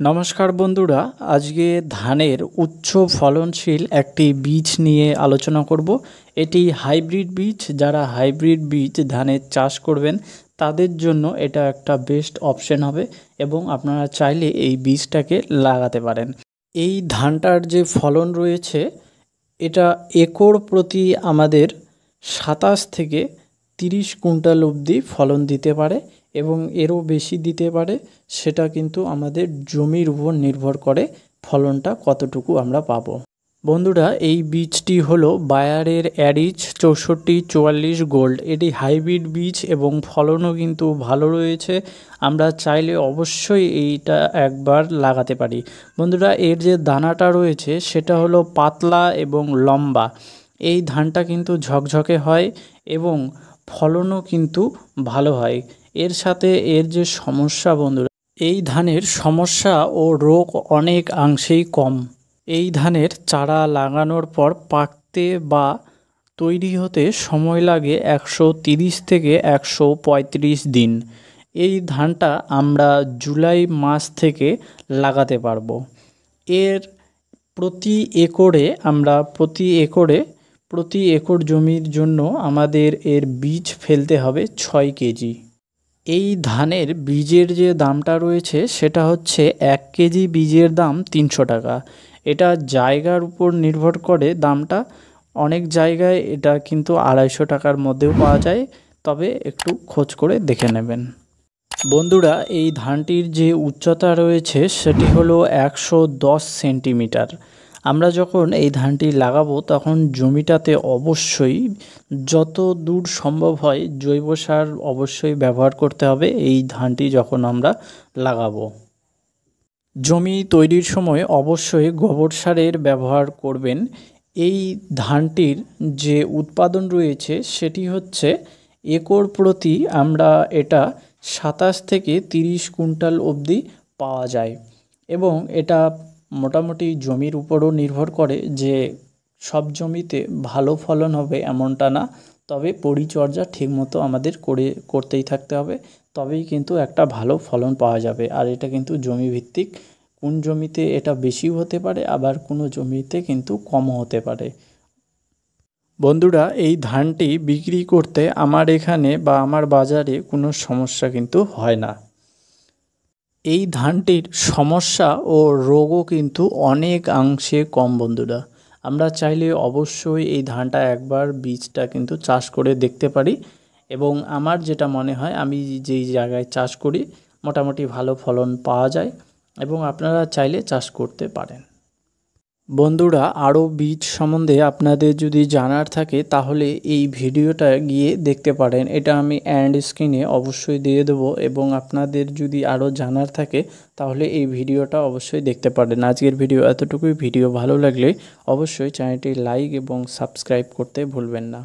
নমস্কার বন্ধুরা, আজকে ধানের উচ্চ ফলনশীল একটি বীজ নিয়ে আলোচনা করব। এটি হাইব্রিড বীজ। যারা হাইব্রিড বীজ ধানের চাষ করবেন তাদের জন্য এটা একটা বেস্ট অপশন হবে এবং আপনারা চাইলে এই বীজটাকে লাগাতে পারেন। এই ধানটার যে ফলন রয়েছে এটা একর প্রতি আমাদের 27 থেকে 30 কুইন্টাল অবধি ফলন দিতে পারে এবং এরও বেশি দিতে পারে। সেটা কিন্তু আমাদের জমির উপর নির্ভর করে ফলনটা কতটুকু আমরা পাবো। বন্ধুরা, এই বীজটি হলো বায়ারের অ্যারিজ 6444 গোল্ড। এটি হাইব্রিড বীজ এবং ফলনও কিন্তু ভালো রয়েছে। আমরা চাইলে অবশ্যই এইটা একবার লাগাতে পারি। বন্ধুরা, এর যে দানাটা রয়েছে সেটা হলো পাতলা এবং লম্বা। এই ধানটা কিন্তু ঝকঝকে হয় এবং ফলনও কিন্তু ভালো হয়। এর সাথে এর যে সমস্যা বন্ধুরা, এই ধানের সমস্যা ও রোগ অনেকাংশেই কম। এই ধানের চারা লাগানোর পর পাকতে বা তৈরি হতে সময় লাগে 130 থেকে 135 দিন। এই ধানটা আমরা জুলাই মাস থেকে লাগাতে পারবো। এর প্রতি একর জমির জন্য আমাদের এর বীজ ফেলতে হবে 6 কেজি। এই ধানের বীজের যে দামটা রয়েছে সেটা হচ্ছে 1 কেজি বীজের দাম 300 টাকা। এটা জায়গার উপর নির্ভর করে দামটা। অনেক জায়গায় এটা কিন্তু 250 টাকার মধ্যেও পাওয়া যায়, তবে একটু খোঁজ করে দেখে নেবেন। বন্ধুরা, এই ধানটির যে উচ্চতা রয়েছে সেটি হলো 110 সেন্টিমিটার। আমরা যখন এই ধানটি লাগাবো তখন জমিটাতে অবশ্যই যত দূর সম্ভব হয় জৈব সার অবশ্যই ব্যবহার করতে হবে এই ধানটি যখন আমরা লাগাবো। জমি তৈরির সময় অবশ্যই গোবর সারের ব্যবহার করবেন। এই ধানটির যে উৎপাদন রয়েছে সেটি হচ্ছে একর প্রতি আমরা এটা 27 থেকে 30 কুইন্টাল অবধি পাওয়া যায় এবং এটা মোটামুটি জমির উপরও নির্ভর করে যে সব জমিতে ভালো ফলন হবে এমনটা না, তবে পরিচর্যা ঠিকমতো আমাদের করতেই থাকতে হবে, তবেই কিন্তু একটা ভালো ফলন পাওয়া যাবে। আর এটা কিন্তু জমি ভিত্তিক, কোন জমিতে এটা বেশিও হতে পারে আবার কোনো জমিতে কিন্তু কমও হতে পারে। বন্ধুরা, এই ধানটি বিক্রি করতে আমার এখানে বা আমার বাজারে কোনো সমস্যা কিন্তু হয় না। এই ধানটির সমস্যা ও রোগও কিন্তু অনেকাংশে কম। বন্ধুরা, আমরা চাইলে অবশ্যই এই ধানটা একবার বীজটা কিন্তু চাষ করে দেখতে পারি এবং আমার যেটা মনে হয় আমি যেই জায়গায় চাষ করি মোটামুটি ভালো ফলন পাওয়া যায় এবং আপনারা চাইলে চাষ করতে পারেন। বন্ধুরা, আরও বীজ সম্বন্ধে আপনাদের যদি জানার থাকে তাহলে এই ভিডিওটা গিয়ে দেখতে পারেন। এটা আমি এন্ড স্ক্রিনে অবশ্যই দিয়ে দেবো এবং আপনাদের যদি আরও জানার থাকে তাহলে এই ভিডিওটা অবশ্যই দেখতে পারেন। আজকের ভিডিও এতটুকুই। ভিডিও ভালো লাগলে অবশ্যই চ্যানেলটি লাইক এবং সাবস্ক্রাইব করতে ভুলবেন না।